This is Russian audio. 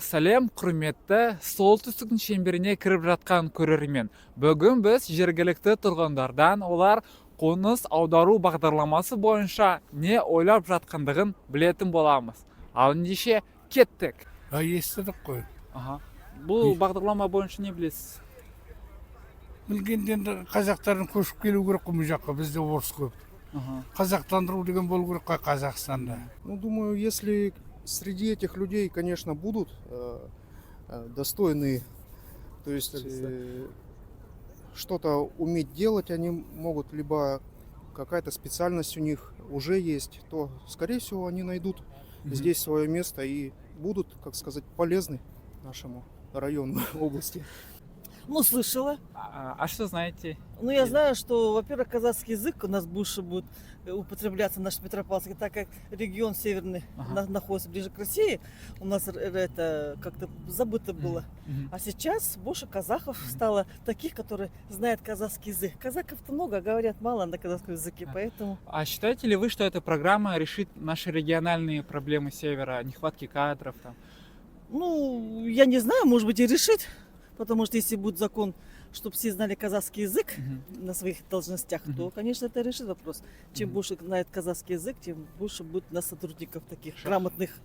Салем, құрметті солтүстіктің шеңберіне кіріп жатқан көрермен. Бүгін біз жергілікті тұрғындардан олар қоныс аудару бағдарламасы бойынша не ойлап жатқандығын білетін боламыз. Ал ендеше кеттік. Естідік қой. Бұл бағдарлама бойынша не білесіз? Білгенде енді қазақтардың көшіп келу керек қой бұл жаққа, бізде орыс көп. Қазақтандыру деген болу керек қой Қазақстанда. Ну, думаю, если среди этих людей, конечно, будут достойные, то есть что-то уметь делать они могут, либо какая-то специальность у них уже есть, то, скорее всего, они найдут здесь свое место и будут, как сказать, полезны нашему району, области. Ну, слышала. А что знаете? Ну, я знаю, что, во-первых, казахский язык у нас больше будет употребляться наш Петропавловский, так как регион северный находится ближе к России, у нас это как-то забыто было. А сейчас больше казахов стало, таких, которые знают казахский язык. Казаков-то много, говорят мало на казахском языке, поэтому... А считаете ли вы, что эта программа решит наши региональные проблемы севера, нехватки кадров там? Ну, я не знаю, может быть и решит. Потому что если будет закон, чтобы все знали казахский язык на своих должностях, то, конечно, это решит вопрос. Чем больше знает казахский язык, тем больше будет у нас сотрудников таких грамотных.